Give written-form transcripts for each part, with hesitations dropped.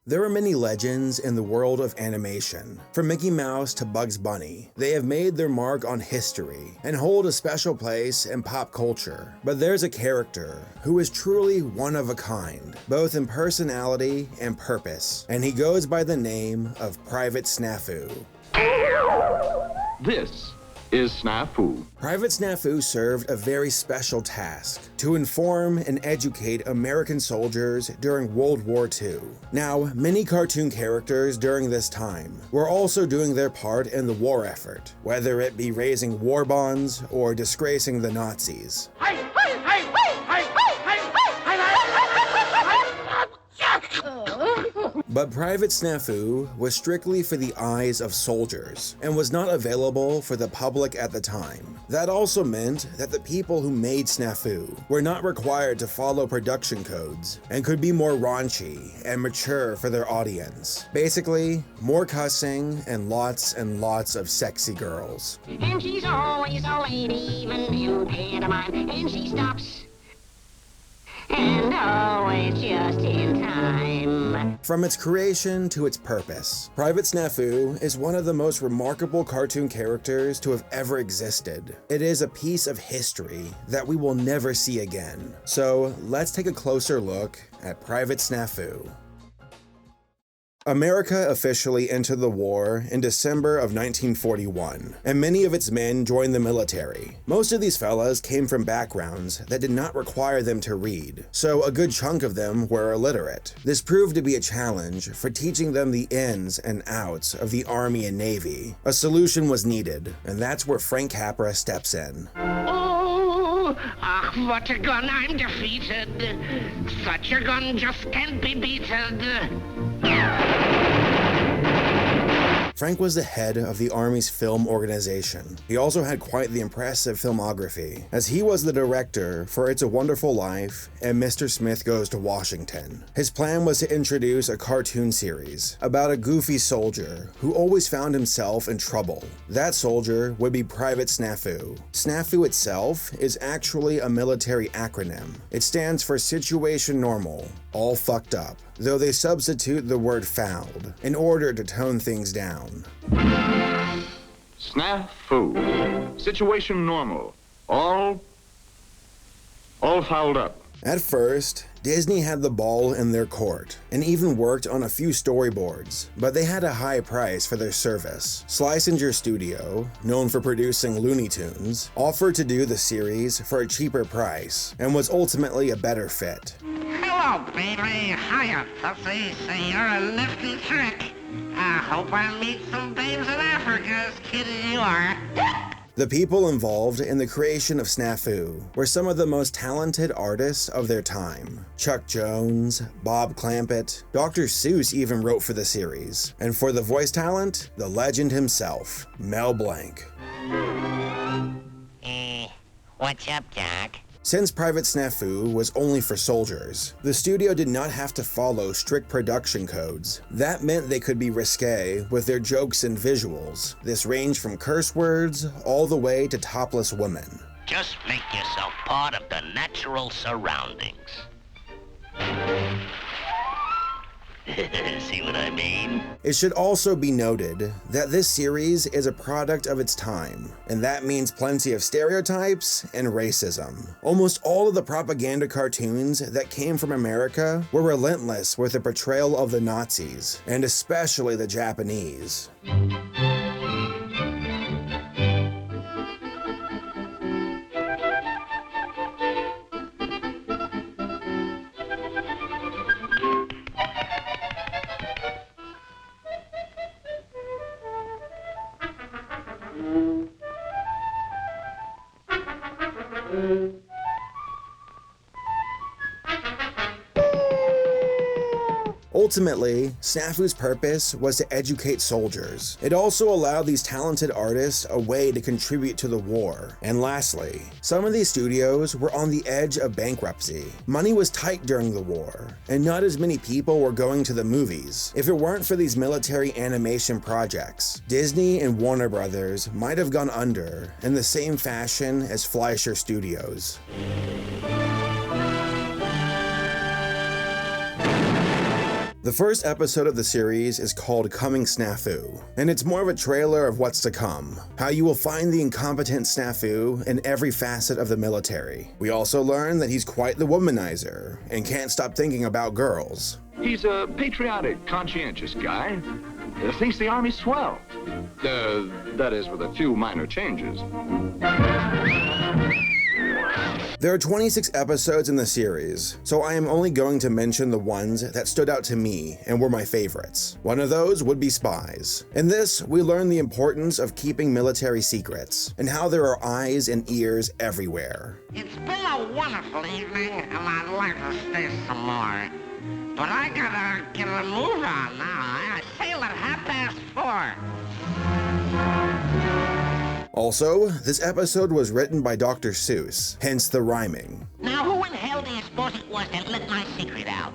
There are many legends in the world of animation. From Mickey Mouse to Bugs Bunny, they have made their mark on history and hold a special place in pop culture. But there's a character who is truly one of a kind, both in personality and purpose, and he goes by the name of Private Snafu. This is Snafu. Private Snafu served a very special task: to inform and educate American soldiers during World War II. Now, many cartoon characters during this time were also doing their part in the war effort, whether it be raising war bonds or disgracing the Nazis. But Private Snafu was strictly for the eyes of soldiers and was not available for the public at the time. That also meant that the people who made Snafu were not required to follow production codes and could be more raunchy and mature for their audience. Basically, more cussing and lots of sexy girls. And she's always a lady, even in pantomime, and she stops. And always just in time. From its creation to its purpose, Private Snafu is one of the most remarkable cartoon characters to have ever existed. It is a piece of history that we will never see again. So let's take a closer look at Private Snafu. America officially entered the war in December of 1941, and many of its men joined the military. Most of these fellas came from backgrounds that did not require them to read, so a good chunk of them were illiterate. This proved to be a challenge for teaching them the ins and outs of the Army and Navy. A solution was needed, and that's where Frank Capra steps in. What a gun, I'm defeated. Such a gun just can't be beaten. Frank was the head of the Army's film organization. He also had quite the impressive filmography, as he was the director for It's a Wonderful Life and Mr. Smith Goes to Washington. His plan was to introduce a cartoon series about a goofy soldier who always found himself in trouble. That soldier would be Private Snafu. Snafu itself is actually a military acronym. It stands for Situation Normal, all fucked up, though they substitute the word fouled in order to tone things down. Snafu. Situation normal. All fouled up. At first, Disney had the ball in their court and even worked on a few storyboards, but they had a high price for their service. Schlesinger Studio, known for producing Looney Tunes, offered to do the series for a cheaper price and was ultimately a better fit. Hello, baby. Hiya, pussy. Say you're a nifty trick. I hope I meet some babes in Africa as cute as you are. The people involved in the creation of Snafu were some of the most talented artists of their time. Chuck Jones, Bob Clampett, Dr. Seuss even wrote for the series. And for the voice talent, the legend himself, Mel Blanc. What's up, Doc? Since Private Snafu was only for soldiers, the studio did not have to follow strict production codes. That meant they could be risque with their jokes and visuals. This ranged from curse words all the way to topless women. Just make yourself part of the natural surroundings. See what I mean? It should also be noted that this series is a product of its time, and that means plenty of stereotypes and racism. Almost all of the propaganda cartoons that came from America were relentless with the portrayal of the Nazis, and especially the Japanese. Ultimately, Snafu's purpose was to educate soldiers. It also allowed these talented artists a way to contribute to the war. And lastly, some of these studios were on the edge of bankruptcy. Money was tight during the war, and not as many people were going to the movies. If it weren't for these military animation projects, Disney and Warner Brothers might have gone under in the same fashion as Fleischer Studios. The first episode of the series is called Coming Snafu, and it's more of a trailer of what's to come, how you will find the incompetent Snafu in every facet of the military. We also learn that he's quite the womanizer and can't stop thinking about girls. He's a patriotic, conscientious guy. Thinks the Army's swell. That is, with a few minor changes. There are 26 episodes in the series, so I am only going to mention the ones that stood out to me and were my favorites. One of those would be spies. In this, we learn the importance of keeping military secrets, and how there are eyes and ears everywhere. It's been a wonderful evening, and I'd like to stay some more. But I gotta get a move on now. I sail at 4:30. Also, this episode was written by Dr. Seuss, hence the rhyming. Now, who in hell do you suppose it was that let my secret out?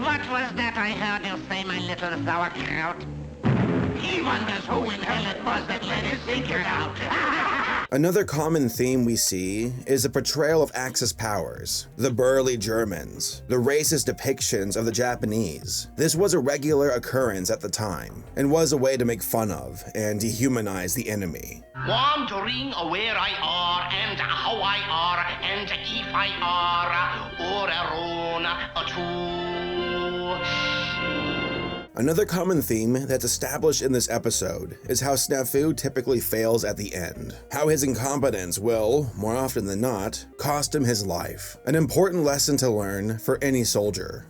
What was that I heard you say, my little sauerkraut? He wonders who in hell it was that let his secret out. Another common theme we see is the portrayal of Axis powers, the burly Germans, the racist depictions of the Japanese. This was a regular occurrence at the time, and was a way to make fun of and dehumanize the enemy. Wandering where I are and how I are and if I are or Another common theme that's established in this episode is how Snafu typically fails at the end, how his incompetence will, more often than not, cost him his life, an important lesson to learn for any soldier.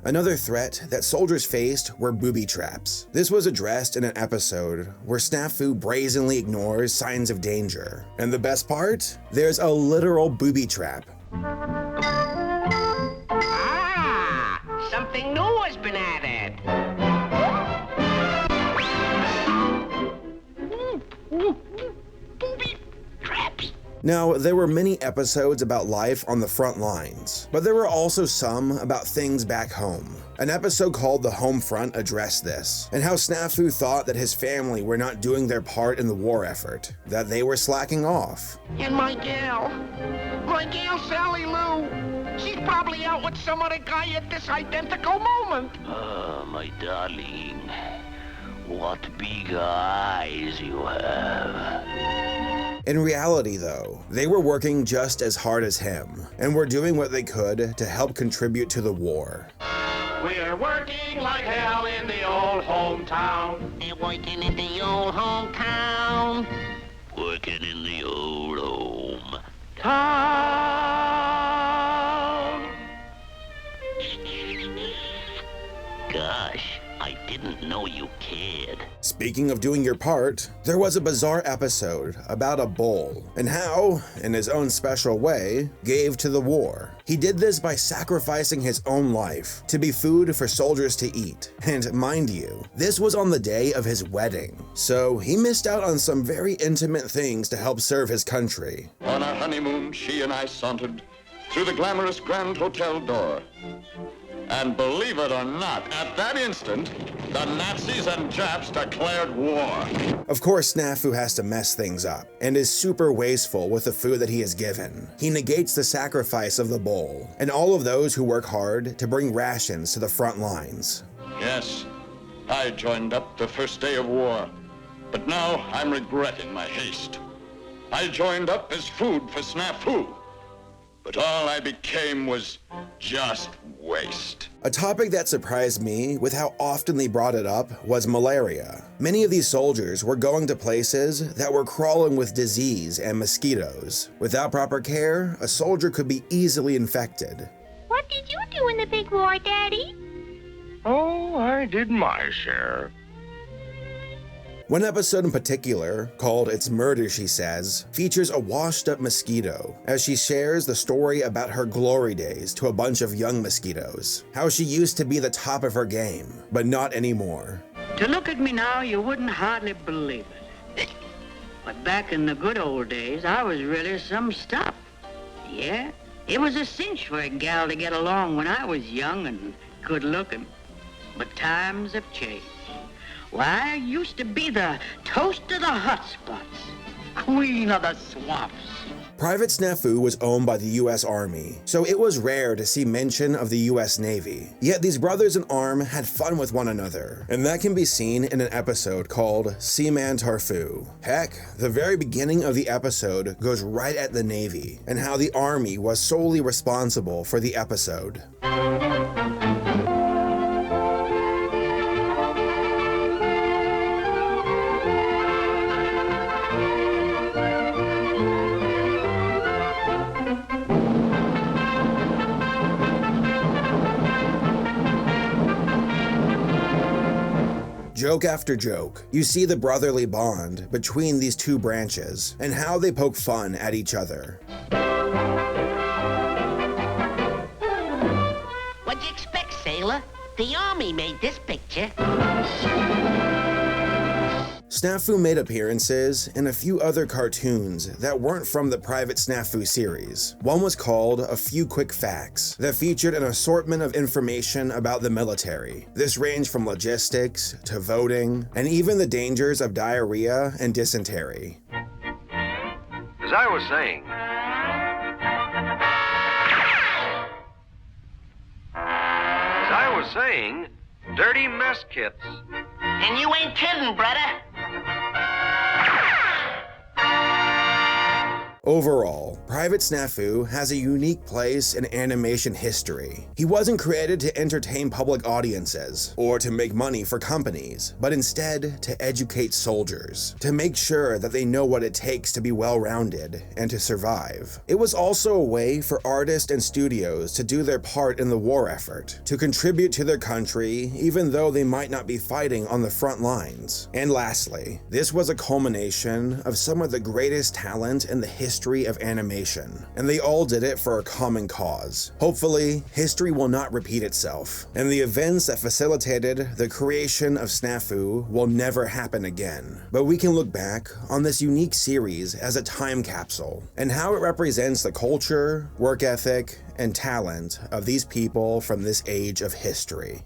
Another threat that soldiers faced were booby traps. This was addressed in an episode where Snafu brazenly ignores signs of danger. And the best part? There's a literal booby trap. Something new has been added. Booby traps. Now, there were many episodes about life on the front lines, but there were also some about things back home. An episode called The Home Front addressed this, and how Snafu thought that his family were not doing their part in the war effort, that they were slacking off. And my gal Sally Lou, she's probably out with some other guy at this identical moment. Oh, my darling, what big eyes you have. In reality, though, they were working just as hard as him, and were doing what they could to help contribute to the war. We're working like hell in the old hometown. They're working in the old hometown. Working in the old home. Town. Gosh, I didn't know you cared. Speaking of doing your part, there was a bizarre episode about a bull, and how, in his own special way, gave to the war. He did this by sacrificing his own life to be food for soldiers to eat. And mind you, this was on the day of his wedding, so he missed out on some very intimate things to help serve his country. On our honeymoon, she and I sauntered through the glamorous Grand Hotel door. And believe it or not, at that instant, the Nazis and Japs declared war. Of course, Snafu has to mess things up, and is super wasteful with the food that he is given. He negates the sacrifice of the bull, and all of those who work hard to bring rations to the front lines. Yes, I joined up the first day of war, but now I'm regretting my haste. I joined up as food for Snafu, but all I became was just waste. A topic that surprised me with how often they brought it up was malaria. Many of these soldiers were going to places that were crawling with disease and mosquitoes. Without proper care, a soldier could be easily infected. What did you do in the big war, Daddy? Oh, I did my share. One episode in particular, called It's Murder, She Says, features a washed-up mosquito as she shares the story about her glory days to a bunch of young mosquitoes. How she used to be the top of her game, but not anymore. To look at me now, you wouldn't hardly believe it. But back in the good old days, I was really some stuff. Yeah, it was a cinch for a gal to get along when I was young and good-looking. But times have changed. Why, I used to be the toast of the hot spots, queen of the swamps. Private Snafu was owned by the US Army, so it was rare to see mention of the US Navy. Yet these brothers in arms had fun with one another, and that can be seen in an episode called Seaman Tarfu. Heck, the very beginning of the episode goes right at the Navy, and how the Army was solely responsible for the episode. Joke after joke, you see the brotherly bond between these two branches and how they poke fun at each other. What'd you expect, sailor? The Army made this picture. Snafu made appearances in a few other cartoons that weren't from the Private Snafu series. One was called A Few Quick Facts, that featured an assortment of information about the military. This ranged from logistics to voting, and even the dangers of diarrhea and dysentery. As I was saying, dirty mess kits. And you ain't kidding, brother. Overall, Private Snafu has a unique place in animation history. He wasn't created to entertain public audiences or to make money for companies, but instead to educate soldiers, to make sure that they know what it takes to be well-rounded and to survive. It was also a way for artists and studios to do their part in the war effort, to contribute to their country even though they might not be fighting on the front lines. And lastly, this was a culmination of some of the greatest talent in the history of animation, and they all did it for a common cause. Hopefully, history will not repeat itself, and the events that facilitated the creation of Snafu will never happen again. But we can look back on this unique series as a time capsule, and how it represents the culture, work ethic, and talent of these people from this age of history.